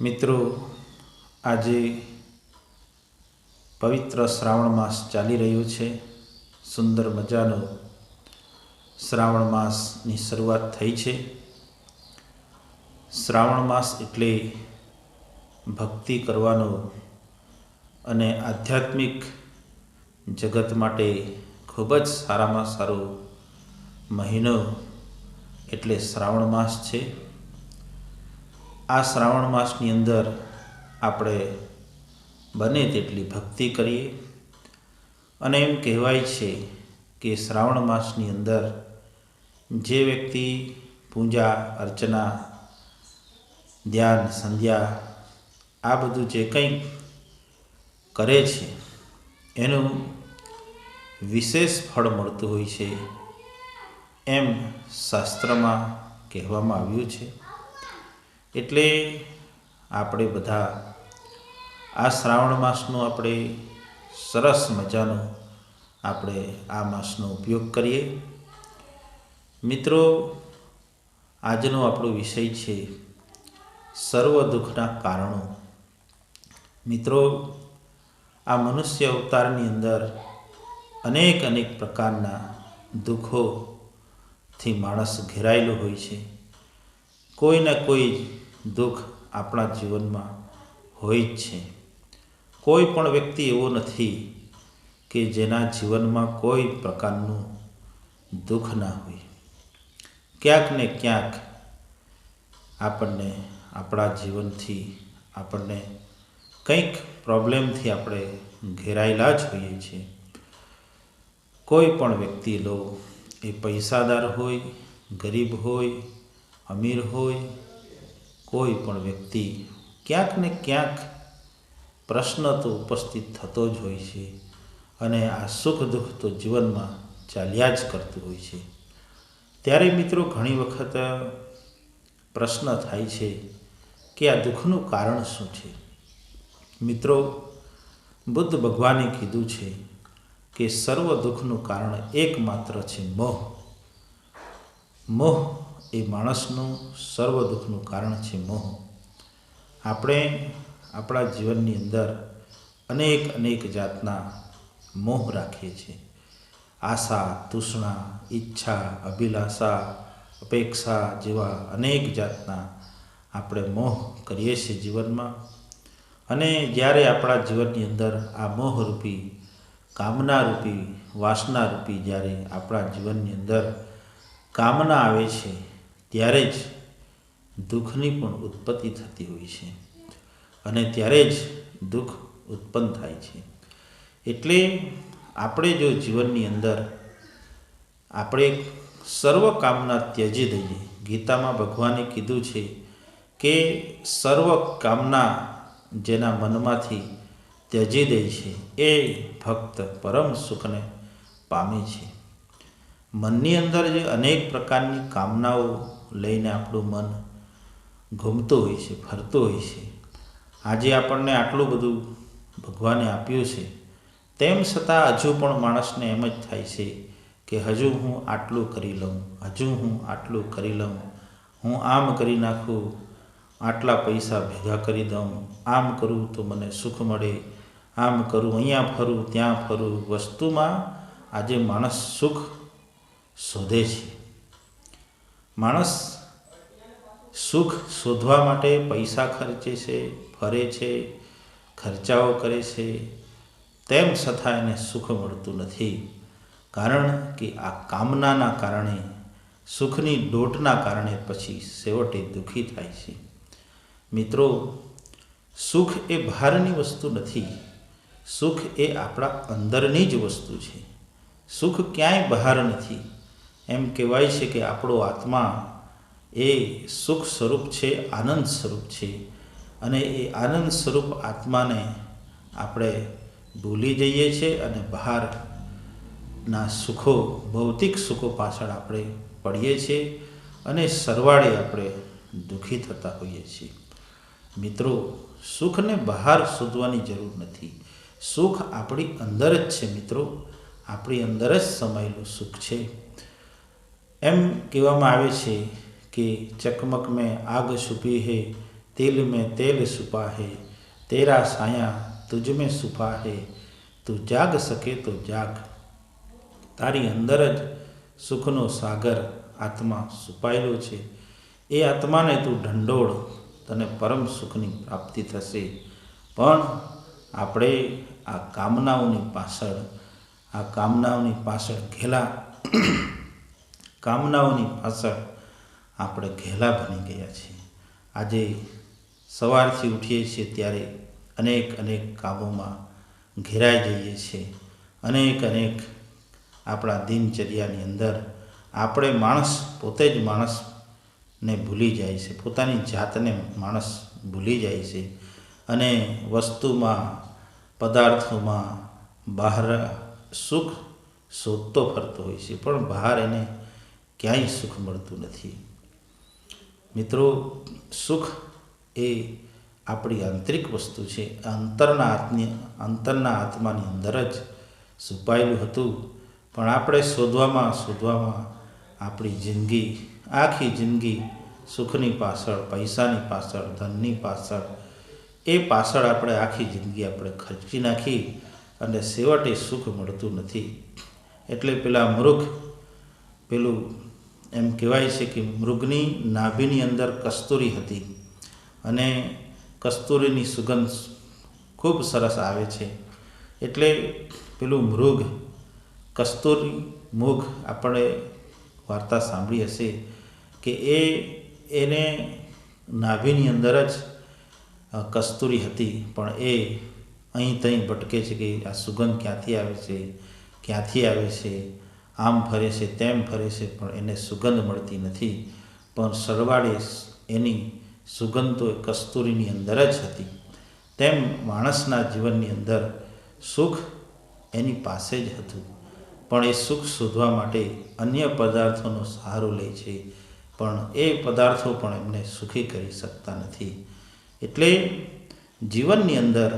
મિત્રો, આજે પવિત્ર શ્રાવણ માસ ચાલી રહ્યો છે. સુંદર મજાનો શ્રાવણ માસની શરૂઆત થઈ છે. શ્રાવણ માસ એટલે ભક્તિ કરવાનો અને આધ્યાત્મિક જગત માટે ખૂબ જ સારામાં સારો મહિનો એટલે શ્રાવણ માસ છે. આ શ્રાવણ માસની અંદર આપણે બને તેટલી ભક્તિ કરીએ અને એમ કહેવાય છે કે શ્રાવણ માસની અંદર જે વ્યક્તિ પૂજા અર્ચના ધ્યાન સંધ્યા આ બધું જે કંઈ કરે છે એનું વિશેષ ફળ મળતું હોય છે એમ શાસ્ત્રમાં કહેવામાં આવ્યું છે. એટલે આપણે બધા આ શ્રાવણ માસનો આપણે સરસ મજાનો આપણે આ માસનો ઉપયોગ કરીએ. મિત્રો, આજનો આપણો વિષય છે સર્વ દુઃખના કારણો. મિત્રો, આ મનુષ્ય અવતારની અંદર અનેક પ્રકારના દુઃખોથી માણસ ઘેરાયેલો હોય છે. કોઈના કોઈ દુઃખ આપણા જીવનમાં હોય જ છે. કોઈ પણ વ્યક્તિ એવો નથી કે જેના જીવનમાં કોઈ પ્રકારનું દુઃખ ના હોય. ક્યાંક ને ક્યાંક આપણને આપણા જીવનથી આપણને કંઈક પ્રોબ્લેમથી આપણે ઘેરાયેલા જ હોઈએ છીએ. કોઈ પણ વ્યક્તિ લો, એ પૈસાદાર હોય, ગરીબ હોય, અમીર હોય, કોઈ પણ વ્યક્તિ ક્યાંક ને ક્યાંક પ્રશ્ન તો ઉપસ્થિત થતો જ હોય છે અને આ સુખ દુઃખ તો જીવનમાં ચાલ્યા જ કરતું હોય છે. ત્યારે મિત્રો ઘણી વખત પ્રશ્ન થાય છે કે આ દુઃખનું કારણ શું છે? મિત્રો, બુદ્ધ ભગવાને કીધું છે કે સર્વ દુઃખનું કારણ એકમાત્ર છે મોહ. મોહ એ માણસનું સર્વ દુઃખનું કારણ છે મોહ. આપણે આપણા જીવનની અંદર અનેક જાતના મોહ રાખીએ છીએ. આશા, તૃષ્ણા, ઈચ્છા, અભિલાષા, અપેક્ષા જેવા અનેક જાતના આપણે મોહ કરીએ છીએ જીવનમાં. અને જ્યારે આપણા જીવનની અંદર આ મોહરૂપી, કામનારૂપી, વાસનારૂપી જ્યારે આપણા જીવનની અંદર કામના આવે છે ત્યારે જ દુઃખની પણ ઉત્પત્તિ થતી હોય છે અને ત્યારે જ દુઃખ ઉત્પન્ન થાય છે. એટલે આપણે જો જીવનની અંદર આપણે સર્વ કામના ત્યજી દઈએ. ગીતામાં ભગવાને કીધું છે કે સર્વ કામના જેના મનમાંથી ત્યજી દે છે એ ભક્ત પરમ સુખને પામે છે. મનની અંદર જે અનેક પ્રકારની કામનાઓ લઈને આપણું મન ઘૂમતું હોય છે, ફરતું હોય છે. આજે આપણને આટલું બધું ભગવાને આપ્યું છે, તેમ છતાં હજુ પણ માણસને એમ જ થાય છે કે હજુ હું આટલું કરી લઉં, હજુ હું આટલું કરી લઉં, હું આમ કરી નાખું, આટલા પૈસા ભેગા કરી દઉં, આમ કરું તો મને સુખ મળે, આમ કરું, અહીંયા ફરું, ત્યાં ફરું. વસ્તુમાં આજે માણસ સુખ શોધે છે. માણસ સુખ શોધવા માટે પૈસા ખર્ચે છે, ફરે છે, ખર્ચાઓ કરે છે, તેમ છતાં એને સુખ મળતું નથી. કારણ કે આ કામનાના કારણે, સુખની દોટના કારણે પછી છેવટે દુઃખી થાય છે. મિત્રો, સુખ એ બહારની વસ્તુ નથી. સુખ એ આપણા અંદરની જ વસ્તુ છે. સુખ ક્યાંય બહાર નથી. એમ કહેવાય છે કે આપણો આત્મા એ સુખ સ્વરૂપ છે, આનંદ સ્વરૂપ છે. અને એ આનંદ સ્વરૂપ આત્માને આપણે ભૂલી જઈએ છીએ અને બહારના સુખો, ભૌતિક સુખો પાછળ આપણે પડીએ છીએ અને સરવાળે આપણે દુઃખી થતા હોઈએ છીએ. મિત્રો, સુખને બહાર શોધવાની જરૂર નથી. સુખ આપણી અંદર જ છે. મિત્રો, આપણી અંદર જ સમાયેલું સુખ છે. એમ કહેવામાં આવે છે कि चकमक में आग छुपी है, तिल में तेल छुपा है, तेरा साया तुझ में छुपा है, તું જાગ શકે તો જાગ. તારી અંદર જ સુખનો સાગર આત્મા છુપાયેલો છે. એ આત્માને તું ઢંઢોળ, તને પરમ સુખની પ્રાપ્તિ થશે. પણ આપણે આ કામનાઓની પાછળ આપણે ઘેલા બની ગયા છીએ. આજે સવારથી ઉઠીએ છીએ ત્યારે અનેક કામોમાં ઘેરાઈ જઈએ છીએ. અનેક આપણા દિનચર્યાની અંદર આપણે પોતે જ માણસને ભૂલી જાય છે, પોતાની જાતને માણસ ભૂલી જાય છે અને વસ્તુમાં, પદાર્થોમાં બહાર સુખ શોધતો ફરતો હોય છે, પણ બહાર એને ક્યાંય સુખ મળતું નથી. મિત્રો, સુખ એ આપણી આંતરિક વસ્તુ છે. અંતરના આત્માની અંદર જ છુપાયેલું હતું, પણ આપણે શોધવામાં આપણી આખી જિંદગી સુખની પાછળ, પૈસાની પાછળ, ધનની પાછળ આપણે આખી જિંદગી આપણે ખર્ચી નાખી અને છેવટે સુખ મળતું નથી. એટલે પેલું એમ કહેવાય છે કે મૃગની નાભીની અંદર કસ્તુરી હતી અને કસ્તુરીની સુગંધ ખૂબ સરસ આવે છે. એટલે પેલું કસ્તુરી મૃગ, આપણે વાર્તા સાંભળી હશે કે એને નાભીની અંદર જ કસ્તુરી હતી, પણ એ અહીં તહીં ભટકે છે કે આ સુગંધ ક્યાંથી આવે છે, આમ ફરે છે, તેમ ફરે છે, પણ એને સુગંધ મળતી નથી. પણ સરવાળે એની સુગંધ તો કસ્તુરીની અંદર જ હતી. તેમ માણસના જીવનની અંદર સુખ એની પાસે જ હતું, પણ એ સુખ શોધવા માટે અન્ય પદાર્થોનો સહારો લે છે, પણ એ પદાર્થો પણ એમને સુખી કરી શકતા નથી. એટલે જીવનની અંદર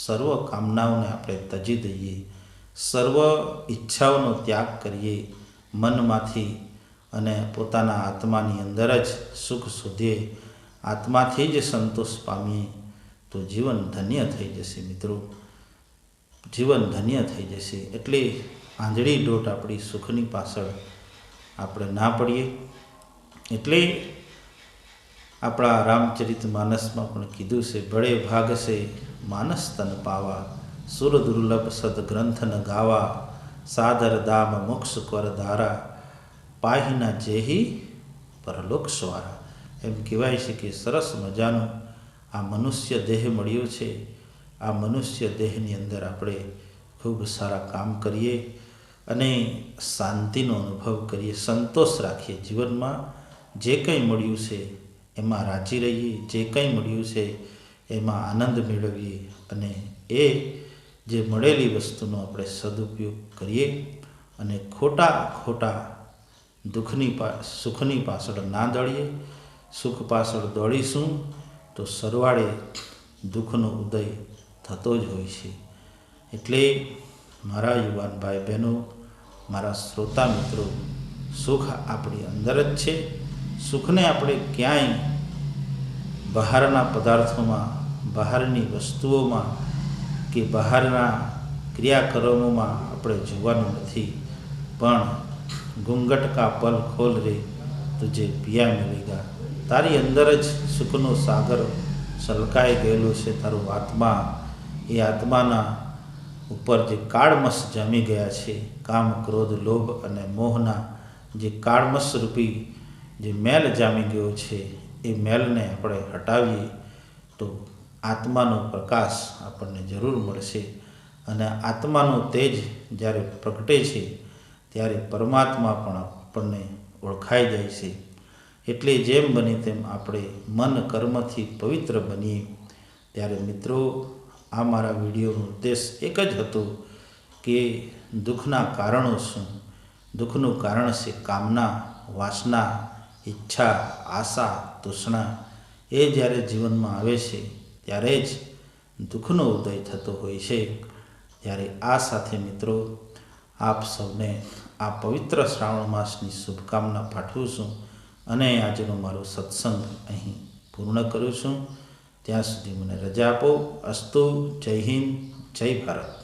સર્વ કામનાઓને આપણે તજી દઈએ, સર્વ ઈચ્છાઓનો ત્યાગ કરીએ મનમાંથી અને પોતાના આત્માની અંદર જ સુખ શોધીએ, આત્માથી જ સંતોષ પામીએ, તો જીવન ધન્ય થઈ જશે. મિત્રો, જીવન ધન્ય થઈ જશે. એટલે આંધળી દોટ આપણી સુખની પાછળ આપણે ના પડીએ. એટલે આપણા રામચરિત માનસમાં પણ કીધું છે, બડે ભાગ સે માનસ તન પાવા, સુર દુર્લભ સદગ્રંથ ન ગાવા, સાદર દામ મોક્ષ કર ધારા, પાહિના જેહી પરલોક સ્વારા. એમ કહેવાય છે કે સરસ મજાનો આ મનુષ્ય દેહ મળ્યો છે. આ મનુષ્ય દેહની અંદર આપણે ખૂબ સારા કામ કરીએ અને શાંતિનો અનુભવ કરીએ, સંતોષ રાખીએ. જીવનમાં જે કંઈ મળ્યું છે એમાં રાજી રહીએ, જે કંઈ મળ્યું છે એમાં આનંદ મેળવીએ અને એ જે મળેલી વસ્તુનો આપણે સદુપયોગ કરીએ અને ખોટા સુખની પાછળ ના દોડીએ. સુખ પાછળ દોડીશું તો સરવાળે દુઃખનો ઉદય થતો જ હોય છે. એટલે મારા યુવાન ભાઈ બહેનો, મારા શ્રોતા મિત્રો, સુખ આપણી અંદર જ છે. સુખને આપણે ક્યાંય બહારના પદાર્થોમાં, બહારની વસ્તુઓમાં કે બહારના ક્રિયાકર્મોમાં આપણે જોવાનું નથી. પણ ઘૂંઘટ કા પલ ખોલ રે તુજે પિયા મિલેગા. તારી અંદર જ સુખનો સાગર છલકાઈ ગયેલો છે. તારું આત્મા, એ આત્માના ઉપર જે કાળમસ જામી ગયા છે, કામ, ક્રોધ, લોભ અને મોહના જે કાળમસ રૂપી જે મેલ જામી ગયો છે, એ મેલને આપણે હટાવીએ તો આત્માનો પ્રકાશ આપણને જરૂર મળશે. અને આત્માનો તેજ જ્યારે પ્રગટે છે ત્યારે પરમાત્મા પણ આપણને ઓળખાઈ જાય છે. એટલે જેમ બને તેમ આપણે મન કર્મથી પવિત્ર બનીએ. ત્યારે મિત્રો, આ મારા વિડીયોનો ઉદ્દેશ એક જ હતો કે દુઃખના કારણો શું? દુઃખનું કારણ છે કામના, વાસના, ઈચ્છા, આશા, તૃષ્ણા. એ જ્યારે જીવનમાં આવે છે ત્યારે જ દુઃખનો ઉદય થતો હોય છે. ત્યારે આ સાથે મિત્રો, આપ સૌને આ પવિત્ર શ્રાવણ માસની શુભકામના પાઠવું છું અને આજનો મારો સત્સંગ અહીં પૂર્ણ કરું છું. ત્યાં સુધી મને રજા આપો. અસ્તુ. જય હિન્દ, જય ભારત.